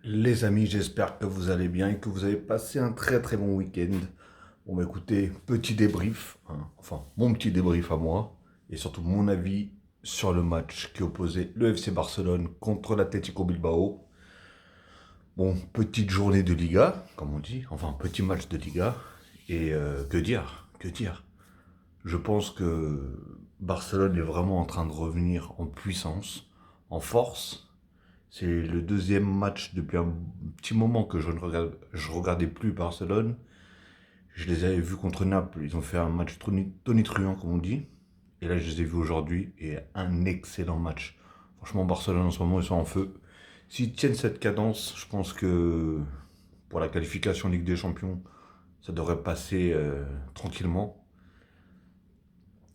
Les amis, j'espère que vous allez bien et que vous avez passé un très très bon week-end. Bon bah écoutez, petit débrief, hein, enfin mon petit débrief à moi, et surtout mon avis sur le match qui opposait le FC Barcelone contre l'Atlético Bilbao. Bon, petite journée de Liga, comme on dit, enfin petit match de Liga, et que dire. Je pense que Barcelone est vraiment en train de revenir en puissance, en force. C'est le deuxième match depuis un petit moment que je regardais plus Barcelone. Je les avais vus contre Naples. Ils ont fait un match tonitruant, comme on dit. Et là, je les ai vus aujourd'hui et un excellent match. Franchement, Barcelone en ce moment, ils sont en feu. S'ils tiennent cette cadence, je pense que pour la qualification Ligue des Champions, ça devrait passer tranquillement.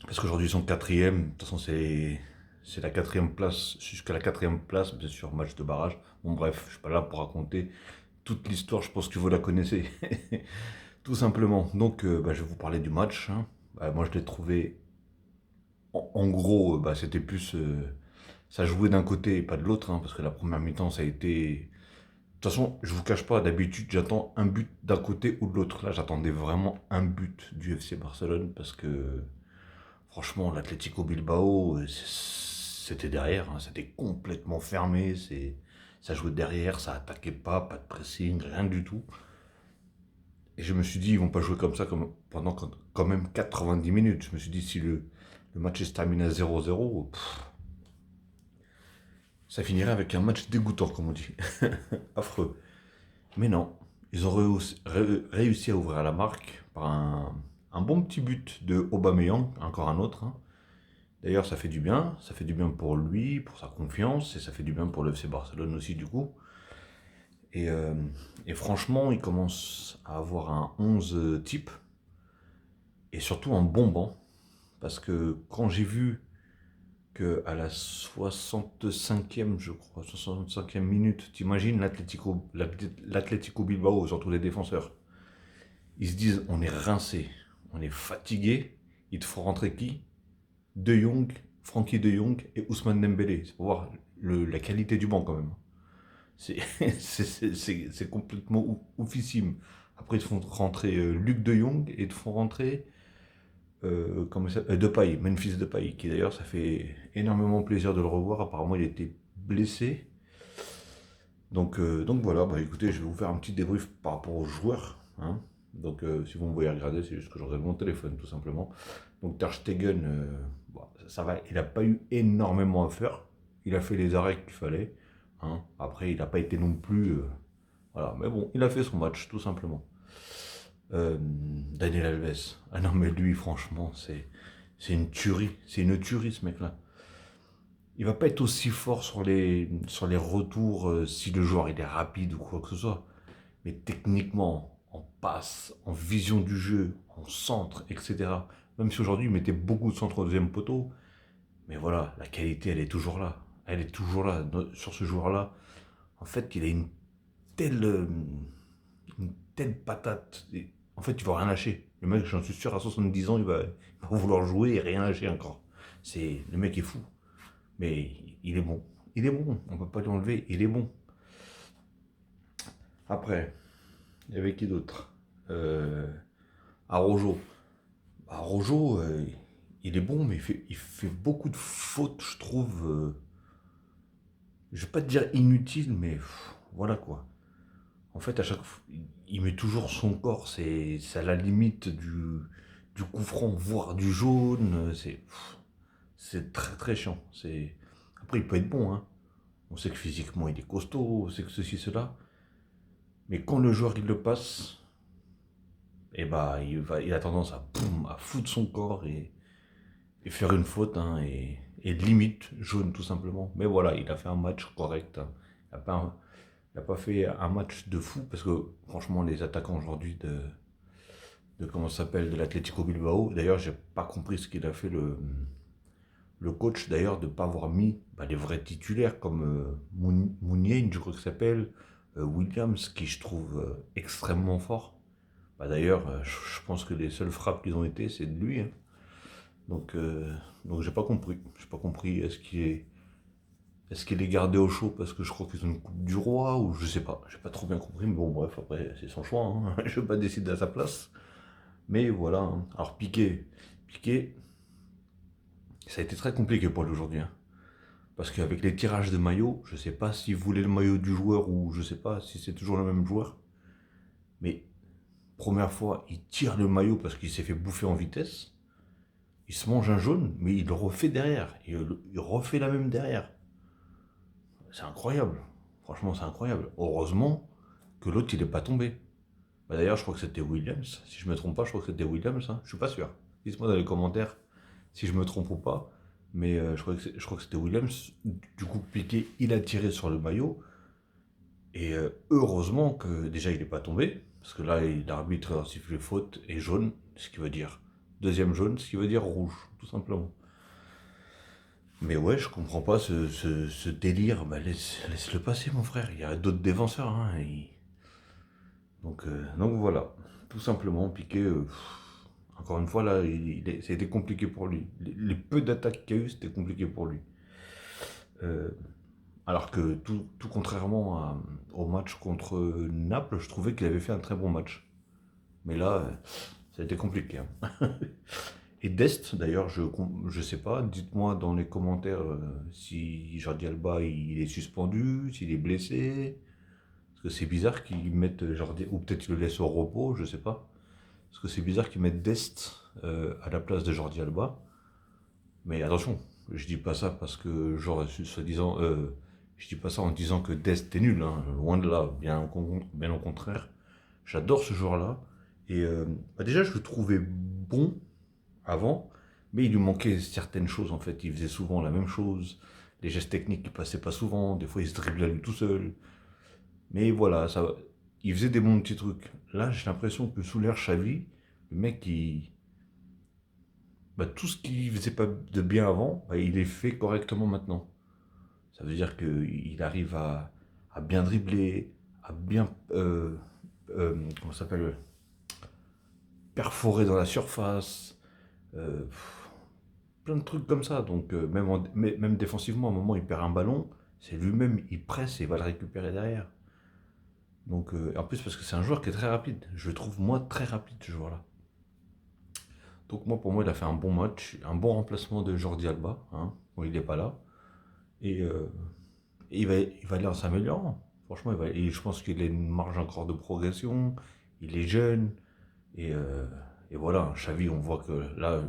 Parce qu'aujourd'hui, ils sont quatrième. De toute façon, c'est la quatrième place, jusqu'à la quatrième place, bien sûr, match de barrage. Bon, bref, je suis pas là pour raconter toute l'histoire, je pense que vous la connaissez, tout simplement. Donc, bah, je vais vous parler du match, hein. Bah, moi, je l'ai trouvé, en gros, bah, c'était plus, ça jouait d'un côté et pas de l'autre, hein, parce que la première mi-temps, ça a été. De toute façon, je vous cache pas, d'habitude, j'attends un but d'un côté ou de l'autre. Là, j'attendais vraiment un but du FC Barcelone, parce que franchement, l'Atlético Bilbao, c'était derrière, hein, c'était complètement fermé, ça jouait derrière, ça attaquait pas de pressing, rien du tout. Et je me suis dit, ils vont pas jouer comme ça pendant quand même 90 minutes. Je me suis dit, si le match est terminé à 0-0, ça finirait avec un match dégoûtant, comme on dit. Affreux. Mais non, ils ont réussi à ouvrir la marque par un bon petit but de Aubameyang, encore un autre, hein. D'ailleurs, ça fait du bien pour lui, pour sa confiance, et ça fait du bien pour le FC Barcelone aussi, du coup. Et, euh, et franchement, il commence à avoir un 11 type, et surtout un bon banc. Parce que quand j'ai vu que à la 65e, je crois, 65e minute, t'imagines l'Atlético Bilbao, surtout les défenseurs, ils se disent on est rincé, on est fatigué, il te faut rentrer qui? De Jong, Frankie De Jong et Ousmane Dembélé. C'est pour voir la qualité du banc quand même. C'est c'est complètement oufissime. Après, ils te font rentrer Luc De Jong et ils te font rentrer comment ça, Depay, Memphis Depay, qui d'ailleurs, ça fait énormément plaisir de le revoir. Apparemment, il était blessé. Donc voilà, bah écoutez, je vais vous faire un petit débrief par rapport aux joueurs, hein. Donc si vous me voyez regarder, c'est juste que je regarde mon téléphone tout simplement. Donc Ter Stegen, bon, ça va, il n'a pas eu énormément à faire. Il a fait les arrêts qu'il fallait, hein. Après, il n'a pas été non plus. Voilà, mais bon, il a fait son match tout simplement. Daniel Alves, ah non mais lui franchement, c'est une tuerie. C'est une tuerie ce mec-là. Il va pas être aussi fort sur les retours si le joueur il est rapide ou quoi que ce soit. Mais techniquement, en passe, en vision du jeu, en centre, etc. Même si aujourd'hui il mettait beaucoup de centres au deuxième poteau, mais voilà, la qualité elle est toujours là. Elle est toujours là. Sur ce joueur-là, en fait, il a une telle patate. En fait, il va rien lâcher. Le mec, j'en suis sûr, à 70 ans, il va vouloir jouer et rien lâcher encore. Le mec est fou. Mais il est bon. Il est bon. On peut pas lui enlever. Il est bon. Après, il y avait qui d'autre? Arojo. Arojo, il est bon, mais il fait beaucoup de fautes, je trouve. Je vais pas te dire inutiles, mais voilà quoi. En fait, à chaque fois, il met toujours son corps. C'est à la limite du coup franc, voire du jaune. C'est très très chiant. Après, il peut être bon, hein. On sait que physiquement, il est costaud. On sait que ceci, cela. Mais quand le joueur il le passe, et bah il a tendance à foutre son corps et faire une faute, hein, et limite jaune tout simplement. Mais voilà, il a fait un match correct, hein. Il a pas fait un match de fou parce que franchement les attaquants aujourd'hui de comment ça s'appelle, de l'Atlético Bilbao. D'ailleurs, j'ai pas compris ce qu'il a fait le coach d'ailleurs de ne pas avoir mis bah, les vrais titulaires comme Mounier, je crois que ça s'appelle, Williams, qui je trouve extrêmement fort. Bah, d'ailleurs, je pense que les seules frappes qu'ils ont été, c'est de lui, hein. Donc, donc j'ai pas compris. J'ai pas compris. Est-ce qu'il est gardé au chaud parce que je crois qu'ils ont une coupe du roi ou je sais pas, j'ai pas trop bien compris, mais bon bref, après c'est son choix, hein. Je vais pas décider à sa place. Mais voilà, hein. Alors Piqué, ça a été très compliqué pour lui aujourd'hui, hein. Parce qu'avec les tirages de maillots, je sais pas s'il voulait le maillot du joueur ou je sais pas si c'est toujours le même joueur. Mais première fois, il tire le maillot parce qu'il s'est fait bouffer en vitesse. Il se mange un jaune, mais il le refait derrière. Il refait la même derrière. C'est incroyable. Franchement, c'est incroyable. Heureusement que l'autre, il n'est pas tombé. Bah, d'ailleurs, je crois que c'était Williams. Si je me trompe pas, je crois que c'était Williams, hein. Je suis pas sûr. Dites-moi dans les commentaires si je me trompe ou pas. Mais je crois que c'était Williams. Du coup, Piqué, il a tiré sur le maillot. Et heureusement que déjà, il n'est pas tombé. Parce que là, l'arbitre a sifflé faute et jaune, ce qui veut dire deuxième jaune, ce qui veut dire rouge, tout simplement. Mais ouais, je comprends pas ce délire. Bah, laisse-le passer, mon frère. Il y a d'autres défenseurs, hein. Donc voilà, tout simplement, Piqué, encore une fois, là, ça a été compliqué pour lui. Les peu d'attaques qu'il y a eu, c'était compliqué pour lui. Euh, alors que tout contrairement au match contre Naples, je trouvais qu'il avait fait un très bon match. Mais là, ça a été compliqué, hein. Et Dest, d'ailleurs, je sais pas, dites-moi dans les commentaires si Jordi Alba il est suspendu, s'il est blessé. Parce que c'est bizarre qu'ils mettent Jordi, ou peut-être qu'ils le laissent au repos, je sais pas. Parce que c'est bizarre qu'ils mettent Dest à la place de Jordi Alba. Mais attention, je dis pas ça parce que, genre, soi-disant, je dis pas ça en disant que Dest est nul, hein, loin de là, bien au contraire. J'adore ce joueur-là. Et bah déjà, je le trouvais bon avant, mais il lui manquait certaines choses en fait. Il faisait souvent la même chose. Les gestes techniques, il passait pas souvent. Des fois, il se driblait à lui tout seul. Mais voilà, il faisait des bons petits trucs. Là, j'ai l'impression que sous l'ère Xavi, le mec, tout ce qu'il faisait pas de bien avant, bah, il est fait correctement maintenant. Ça veut dire qu'il arrive à bien dribbler, à bien, comment ça s'appelle, perforer dans la surface, euh, plein de trucs comme ça. Donc, même défensivement, à un moment, il perd un ballon, c'est lui-même, il presse et il va le récupérer derrière. Donc, en plus, parce que c'est un joueur qui est très rapide. Je le trouve, moi, très rapide, ce joueur-là. Donc, moi, pour moi, il a fait un bon match, un bon remplacement de Jordi Alba, hein, quand il n'est pas là. Et, il va aller en s'améliorant. Franchement, et je pense qu'il a une marge encore de progression. Il est jeune. Et voilà, Xavi, on voit que là,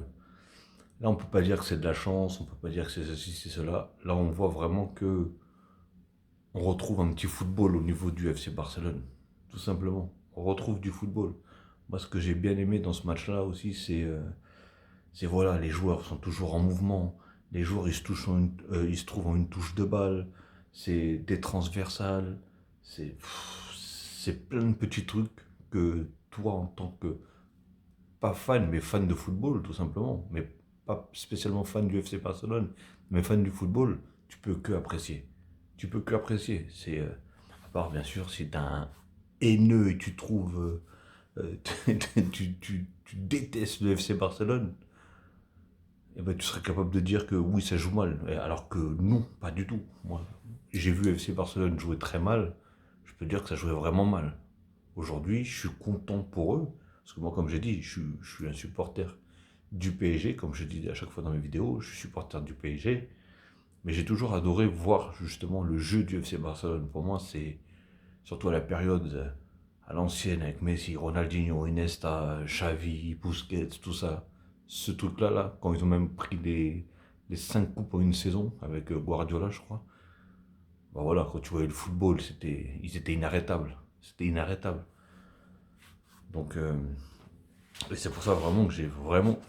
on peut pas dire que c'est de la chance, on peut pas dire que c'est ceci, c'est cela. Là, on voit vraiment que on retrouve un petit football au niveau du FC Barcelone, tout simplement. On retrouve du football. Moi, ce que j'ai bien aimé dans ce match-là aussi, c'est voilà, les joueurs sont toujours en mouvement. Les joueurs, ils se trouvent en une touche de balle. C'est des transversales. C'est, c'est plein de petits trucs que toi, en tant que pas fan, mais fan de football, tout simplement, mais pas spécialement fan du FC Barcelone, mais fan du football, tu peux que apprécier. Tu peux que apprécier. À part bien sûr si t'es un haineux et tu trouves, tu détestes le FC Barcelone, eh ben, tu serais capable de dire que oui, ça joue mal. Alors que non, pas du tout. Moi, j'ai vu FC Barcelone jouer très mal. Je peux dire que ça jouait vraiment mal. Aujourd'hui, je suis content pour eux. Parce que moi, comme j'ai dit, je suis un supporter du PSG. Comme je dis à chaque fois dans mes vidéos, je suis supporter du PSG. Mais j'ai toujours adoré voir justement le jeu du FC Barcelone. Pour moi, c'est surtout à la période à l'ancienne avec Messi, Ronaldinho, Iniesta, Xavi, Busquets, tout ça. Ce truc-là, là, quand ils ont même pris les 5 coupes en une saison avec Guardiola, je crois. Bah voilà, quand tu voyais le football, ils étaient inarrêtables. C'était inarrêtable. Donc, et c'est pour ça vraiment que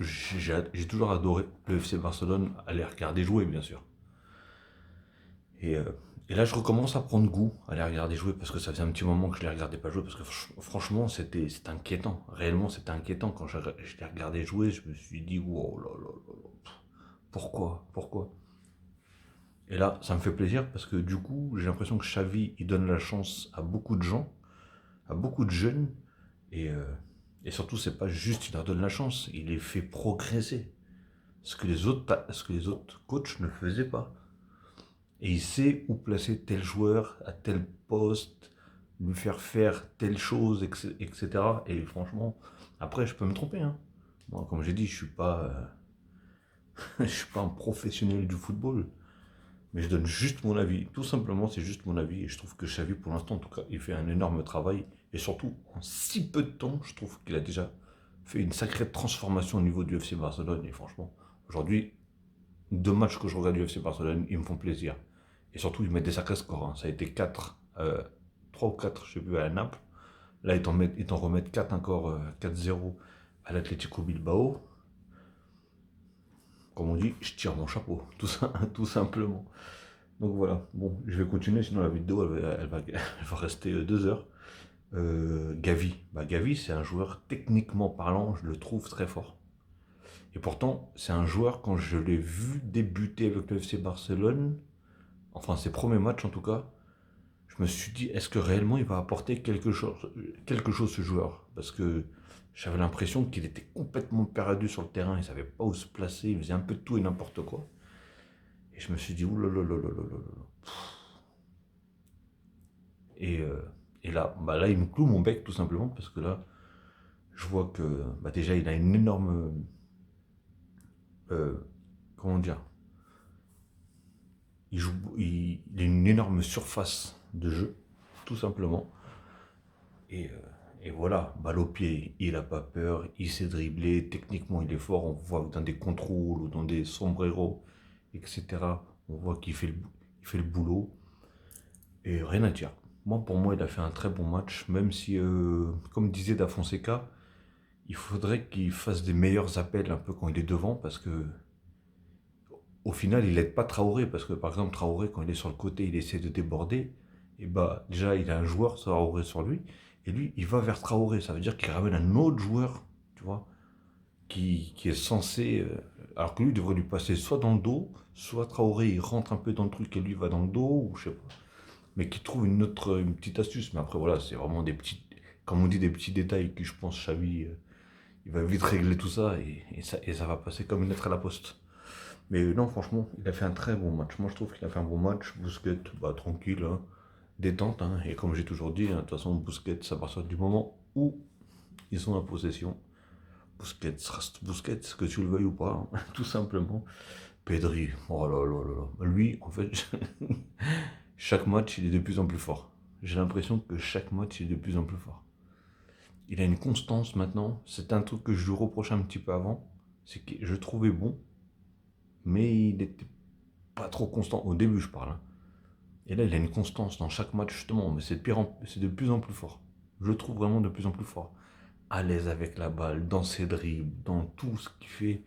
j'ai toujours adoré le FC Barcelone, à les regarder jouer, bien sûr. Et, euh, et là, je recommence à prendre goût à les regarder jouer parce que ça faisait un petit moment que je les regardais pas jouer parce que franchement, c'était inquiétant. Réellement, c'était inquiétant quand je les regardais jouer. Je me suis dit, oh là là là là, pourquoi? Et là, ça me fait plaisir parce que du coup, j'ai l'impression que Xavi, il donne la chance à beaucoup de gens, à beaucoup de jeunes, et, euh, et surtout, c'est pas juste il leur donne la chance, il les fait progresser. Ce que les autres coachs ne faisaient pas. Et il sait où placer tel joueur à tel poste, lui faire telle chose, etc. Et franchement, après, je peux me tromper, hein. Moi, comme j'ai dit, je suis pas un professionnel du football. Mais je donne juste mon avis. Tout simplement, c'est juste mon avis. Et je trouve que Xavi, pour l'instant, en tout cas, il fait un énorme travail. Et surtout, en si peu de temps, je trouve qu'il a déjà fait une sacrée transformation au niveau du FC Barcelone. Et franchement, aujourd'hui, 2 matchs que je regarde du FC Barcelone, ils me font plaisir. Et surtout, ils mettent des sacrés scores, hein. Ça a été 4, 3 ou 4, je sais plus, à Naples. Là, ils t'en remettent 4 encore, 4-0 à l'Atlético Bilbao. Comme on dit, je tire mon chapeau, tout simplement. Donc voilà, bon, je vais continuer, sinon la vidéo elle va rester 2 heures. Gavi, Gavi c'est un joueur techniquement parlant, je le trouve très fort. Et pourtant, c'est un joueur, quand je l'ai vu débuter avec le FC Barcelone, enfin ses premiers matchs en tout cas, je me suis dit, est-ce que réellement il va apporter quelque chose ce joueur? Parce que j'avais l'impression qu'il était complètement perdu sur le terrain, il savait pas où se placer, il faisait un peu de tout et n'importe quoi. Et je me suis dit, oulala. Et, euh, et là, là, il me cloue mon bec tout simplement parce que là, je vois que déjà, il a une énorme. euh, comment dire? Il a une énorme surface de jeu, tout simplement. Et, euh, et voilà, balle au pied, il n'a pas peur, il sait dribbler, techniquement il est fort, on voit dans des contrôles ou dans des sombreros, etc. On voit il fait le boulot. Et rien à dire. Pour moi, il a fait un très bon match, même si, comme disait Da Fonseca, il faudrait qu'il fasse des meilleurs appels un peu quand il est devant, parce que au final, il n'aide pas Traoré, parce que par exemple, Traoré, quand il est sur le côté, il essaie de déborder, et déjà, il a un joueur, Traoré, sur lui, et lui, il va vers Traoré, ça veut dire qu'il ramène un autre joueur, tu vois, qui est censé, alors que lui, il devrait lui passer soit dans le dos, soit Traoré, il rentre un peu dans le truc et lui va dans le dos, ou je sais pas, mais qui trouve une petite astuce. Mais après, voilà, c'est vraiment des petits, comme on dit, des petits détails que je pense Xavi, il va vite régler tout ça et ça va passer comme une lettre à la poste. Mais non, franchement, il a fait un très bon match. Moi, je trouve qu'il a fait un bon match. Busquets, tranquille, hein, détente. Hein. Et comme j'ai toujours dit, hein, de toute façon, Busquets, à partir du moment où ils sont en possession, Busquets reste Busquets, que tu le veuilles ou pas, hein, tout simplement. Pedri, oh là là là là. Lui, en fait, chaque match, il est de plus en plus fort. J'ai l'impression que chaque match, il est de plus en plus fort. Il a une constance maintenant. C'est un truc que je lui reprochais un petit peu avant. C'est que je le trouvais bon, mais il n'était pas trop constant. Au début, je parle, hein. Et là, il a une constance dans chaque match, justement. Mais c'est de plus en plus fort. Je le trouve vraiment de plus en plus fort. À l'aise avec la balle, dans ses dribbles, dans tout ce qu'il fait.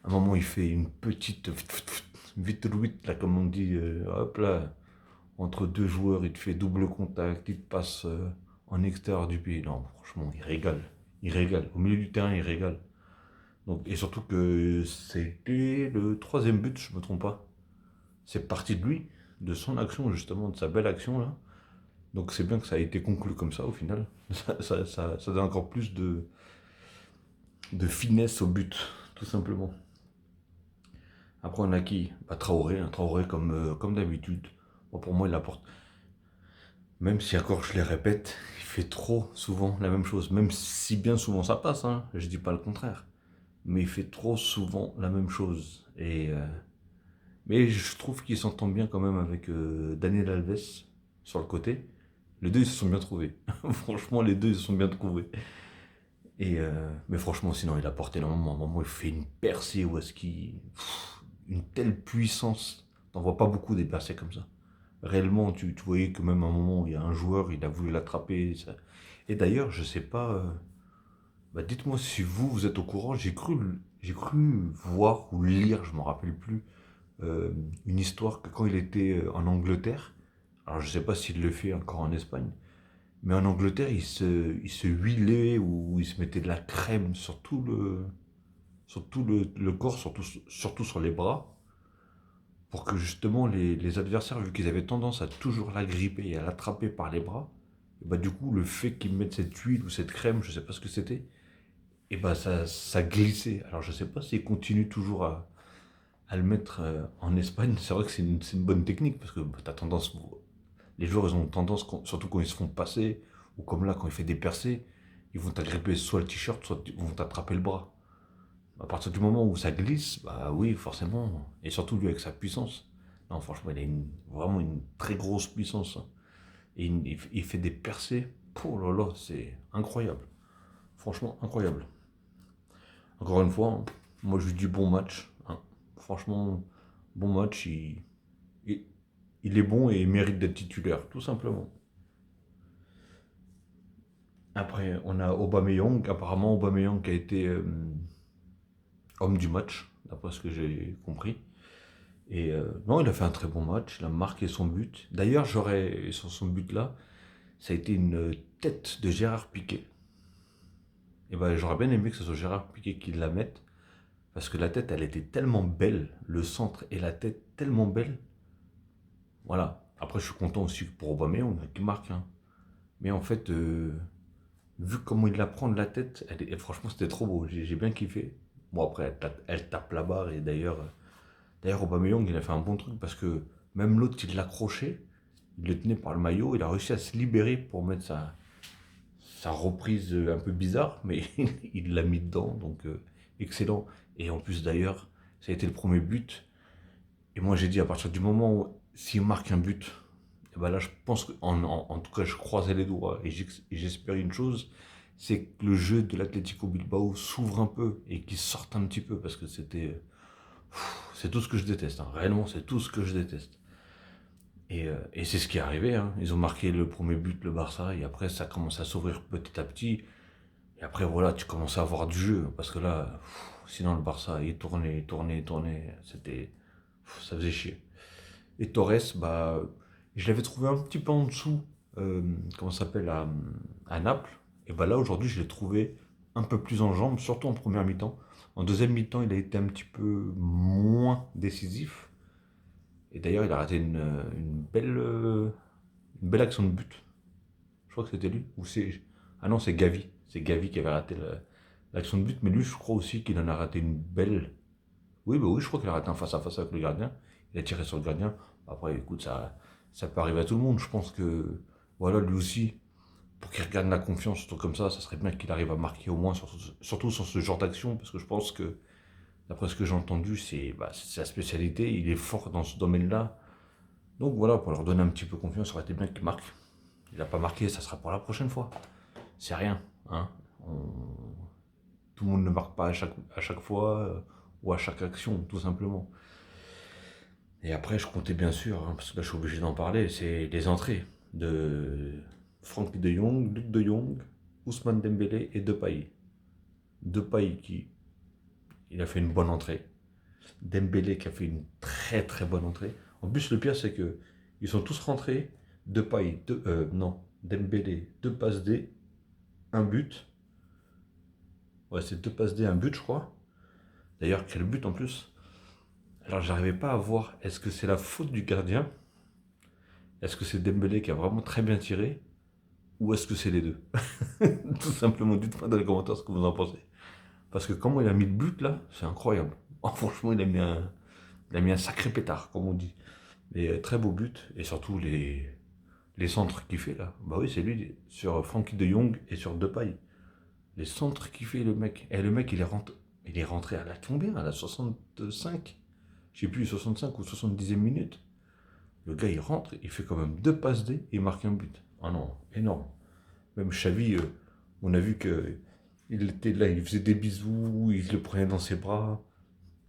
À un moment, il fait une petite vite là, comme on dit, hop là, entre deux joueurs, il te fait double contact, il te passe en extérieur du pied. Non, franchement, il régale. Il régale. Au milieu du terrain, il régale. Donc, et surtout que c'était le troisième but, je ne me trompe pas. C'est parti de lui, de son action, justement, de sa belle action là. Donc c'est bien que ça a été conclu comme ça au final. Ça donne encore plus de finesse au but, tout simplement. Après, on a qui? Traoré, hein, Traoré comme d'habitude. Bon, pour moi, il apporte. Même si encore je les répète, il fait trop souvent la même chose. Même si bien souvent ça passe, hein, je dis pas le contraire. Mais il fait trop souvent la même chose. Mais je trouve qu'il s'entend bien quand même avec Daniel Alves sur le côté. Les deux ils se sont bien trouvés. Franchement, les deux ils se sont bien trouvés. Mais franchement, sinon, il apporte énormément. À un moment, il fait une percée où est-ce qu'il. Une telle puissance. T'en vois pas beaucoup des percées comme ça. Réellement, tu voyais que même à un moment, il y a un joueur, il a voulu l'attraper. Et d'ailleurs, je sais pas. Dites-moi si vous êtes au courant. J'ai cru voir ou lire, je me rappelle plus, une histoire que quand il était en Angleterre, alors je sais pas s'il le fait encore en Espagne, mais en Angleterre, il se huilait ou il se mettait de la crème sur tout le corps, surtout sur les bras, pour que justement les adversaires, vu qu'ils avaient tendance à toujours l'agripper et à l'attraper par les bras, et du coup, le fait qu'ils mettent cette huile ou cette crème, je sais pas ce que c'était, et ça glissait. Alors je sais pas s'il continue toujours à le mettre en Espagne, c'est vrai que c'est une bonne technique parce que les joueurs ils ont tendance, surtout quand ils se font passer, ou comme là quand il fait des percées, ils vont t'agripper soit le t-shirt, soit ils vont t'attraper le bras. À partir du moment où ça glisse, bah oui, forcément. Et surtout lui avec sa puissance. Non, franchement, il a vraiment une très grosse puissance, hein. Et il fait des percées. Oh là là, c'est incroyable. Franchement, incroyable. Encore une fois, hein, moi je lui dis bon match, hein. Franchement, bon match. Il, il est bon et il mérite d'être titulaire, tout simplement. Après, on a Aubameyang. Apparemment, Aubameyang a été homme du match, d'après ce que j'ai compris. Et non, il a fait un très bon match, il a marqué son but. D'ailleurs, sur son but-là, ça a été une tête de Gérard Piqué. Et ben, j'aurais bien aimé que ce soit Gérard Piqué qui la mette, parce que la tête, elle était tellement belle, le centre et la tête tellement belle. Voilà. Après, je suis content aussi pour Aubameyang qui marque, hein. Mais en fait, vu comment il la prend de la tête, franchement, c'était trop beau. J'ai bien kiffé. Bon, après, elle tape la barre. Et d'ailleurs, Aubameyang, il a fait un bon truc parce que même l'autre, il l'accrochait, il le tenait par le maillot, il a réussi à se libérer pour mettre sa reprise un peu bizarre, mais il l'a mis dedans, donc excellent. Et en plus, d'ailleurs, ça a été le premier but. Et moi, j'ai dit, à partir du moment où, s'il marque un but, et ben là, je pense en tout cas, je croisais les doigts et j'espérais une chose, c'est que le jeu de l'Atlético Bilbao s'ouvre un peu et qu'il sorte un petit peu parce que c'est tout ce que je déteste, hein. Réellement, c'est tout ce que je déteste. Et c'est ce qui est arrivé, hein. Ils ont marqué le premier but, le Barça, et après, ça commence à s'ouvrir petit à petit. Et après, voilà, tu commences à avoir du jeu parce que là, sinon, le Barça, il tournait, tournait, tournait. Ça faisait chier. Et Torres, bah, je l'avais trouvé un petit peu en dessous, comment ça s'appelle, à Naples. Et bah là, aujourd'hui, je l'ai trouvé un peu plus en jambes, surtout en première mi-temps. En deuxième mi-temps, il a été un petit peu moins décisif. Et d'ailleurs, il a raté une belle action de but. Je crois que c'était lui. Ah non, c'est Gavi. C'est Gavi qui avait raté l'action de but. Mais lui, je crois aussi qu'il en a raté une belle. Oui, bah oui, je crois qu'il a raté un face-à-face avec le gardien. Il a tiré sur le gardien. Après, écoute, ça peut arriver à tout le monde. Je pense que, voilà, lui aussi, pour qu'il regagne la confiance, surtout comme ça serait bien qu'il arrive à marquer au moins, surtout sur ce genre d'action, parce que je pense que, d'après ce que j'ai entendu, c'est sa spécialité. Il est fort dans ce domaine-là. Donc voilà, pour leur donner un petit peu confiance, ça aurait été bien qu'il marque. Il n'a pas marqué, ça sera pour la prochaine fois. C'est rien, hein. Tout le monde ne marque pas à chaque fois ou à chaque action, tout simplement. Et après, je comptais bien sûr, hein, parce que là je suis obligé d'en parler, c'est les entrées de Frenkie de Jong, Luc de Jong, Ousmane Dembélé et Depay. Depay qui il a fait une bonne entrée. Dembélé qui a fait une très très bonne entrée. En plus, le pire, c'est que ils sont tous rentrés. Non, Dembélé, deux passes D, un but. Ouais, c'est deux passes D, un but, je crois. D'ailleurs, quel but en plus. Alors, j'arrivais pas à voir, est-ce que c'est la faute du gardien? Est-ce que c'est Dembélé qui a vraiment très bien tiré? Ou est-ce que c'est les deux? Tout simplement, dites-moi dans les commentaires ce que vous en pensez. Parce que comment il a mis le but là, c'est incroyable. Oh, franchement, il a mis un sacré pétard, comme on dit. Mais très beau but, et surtout les centres qu'il fait là. Bah oui, c'est lui, sur Frankie de Jong et sur Depay. Les centres qu'il fait le mec. Et le mec, il est rentré à la combien? À la 65? Je sais plus, 65 ou 70e minute. Le gars, il rentre, il fait quand même deux passes D et il marque un but. Ah non, énorme. Même Xavi, on a vu que il était là, il faisait des bisous, il le prenait dans ses bras,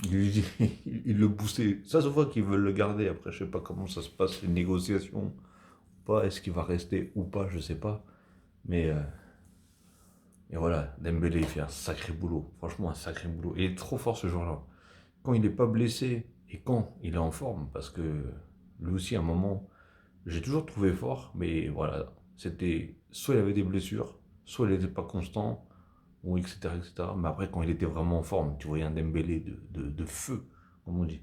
il, il le boostait. Ça se voit qu'ils veulent le garder. Après, je sais pas comment ça se passe, les négociations. Pas, est-ce qu'il va rester ou pas, je sais pas. Mais et voilà, Dembélé, il fait un sacré boulot. Franchement, un sacré boulot. Il est trop fort ce joueur-là. Quand il n'est pas blessé et quand il est en forme, parce que lui aussi, à un moment, j'ai toujours trouvé fort, mais voilà, c'était soit il avait des blessures, soit il n'était pas constant, ou etc., etc. Mais après, quand il était vraiment en forme, tu voyais un Dembélé de feu, comme on dit.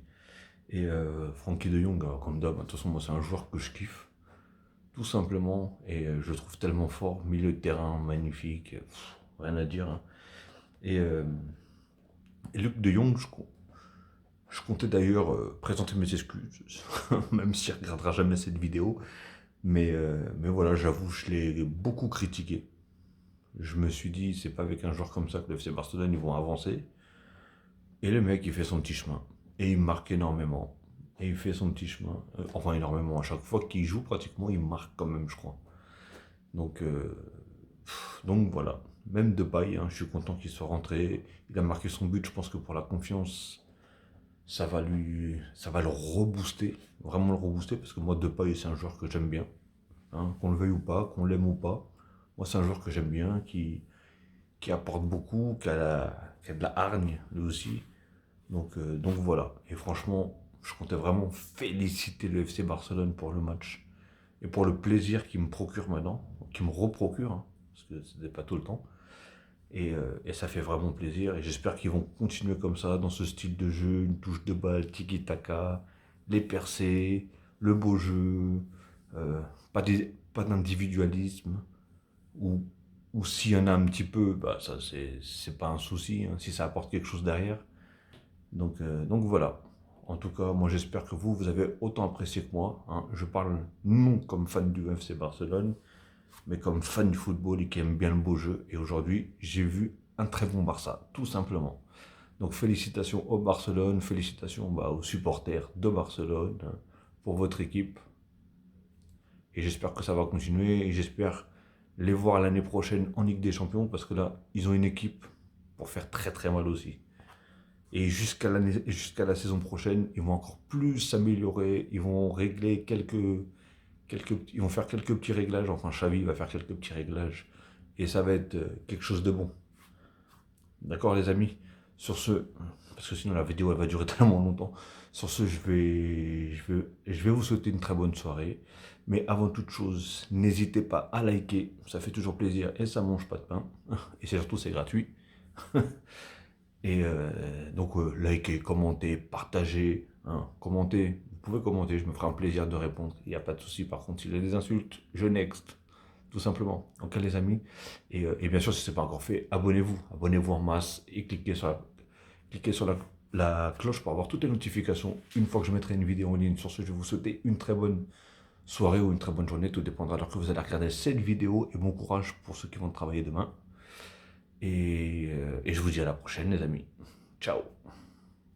Et Frankie de Jong, alors, comme d'hab, de toute façon, moi, c'est un joueur que je kiffe, tout simplement, et je le trouve tellement fort, milieu de terrain, magnifique, rien à dire, hein. Et, Luc de Jong, Je comptais d'ailleurs présenter mes excuses, même s'il ne regardera jamais cette vidéo. Mais voilà, j'avoue, je l'ai beaucoup critiqué. Je me suis dit, c'est pas avec un joueur comme ça que le FC Barcelone ils vont avancer. Et le mec, il fait son petit chemin. Et il marque énormément. Et il fait son petit chemin. Enfin, énormément. À chaque fois qu'il joue, pratiquement, il marque quand même, je crois. Donc, donc voilà. Même Depay, hein, je suis content qu'il soit rentré. Il a marqué son but. Je pense que pour la confiance, ça va le rebooster. Vraiment le rebooster. Parce que moi, Depay, c'est un joueur que j'aime bien. Hein, qu'on le veuille ou pas, qu'on l'aime ou pas. Moi, c'est un joueur que j'aime bien, qui apporte beaucoup, qui a de la hargne, lui aussi. Donc voilà. Et franchement, je comptais vraiment féliciter le FC Barcelone pour le match et pour le plaisir qu'il me procure maintenant, qu'il me reprocure, hein, parce que ce n'était pas tout le temps. Et ça fait vraiment plaisir. Et j'espère qu'ils vont continuer comme ça, dans ce style de jeu, une touche de balle, tiki-taka, les percées, le beau jeu, euh, pas d'individualisme, ou, ou s'il y en a un petit peu, bah ça c'est pas un souci, hein, si ça apporte quelque chose derrière. Donc voilà. En tout cas, moi j'espère que vous avez autant apprécié que moi, hein. Je parle non comme fan du FC Barcelone, mais comme fan du football et qui aime bien le beau jeu. Et aujourd'hui, j'ai vu un très bon Barça, tout simplement. Donc félicitations au Barcelone, félicitations aux supporters de Barcelone, hein, pour votre équipe. Et j'espère que ça va continuer. Et j'espère les voir l'année prochaine en Ligue des Champions, parce que là, ils ont une équipe pour faire très très mal aussi. Et jusqu'à la saison prochaine, ils vont encore plus s'améliorer. Ils vont régler ils vont faire quelques petits réglages. Enfin, Xavi va faire quelques petits réglages. Et ça va être quelque chose de bon. D'accord, les amis? Sur ce, parce que sinon la vidéo elle va durer tellement longtemps. Sur ce, je vais vous souhaiter une très bonne soirée. Mais avant toute chose, n'hésitez pas à liker. Ça fait toujours plaisir et ça mange pas de pain. Et surtout, c'est gratuit. Et donc, likez, commentez, partagez, hein, commentez. Vous pouvez commenter, je me ferai un plaisir de répondre. Il n'y a pas de souci. Par contre, s'il y a des insultes, je next. Tout simplement. Ok, les amis. Et bien sûr, si ce n'est pas encore fait, abonnez-vous. Abonnez-vous en masse et cliquez sur la cloche pour avoir toutes les notifications une fois que je mettrai une vidéo en ligne. Sur ce, je vais vous souhaiter une très bonne soirée ou une très bonne journée. Tout dépendra de l'heure que vous allez regarder cette vidéo. Et bon courage pour ceux qui vont travailler demain. Et je vous dis à la prochaine, les amis. Ciao.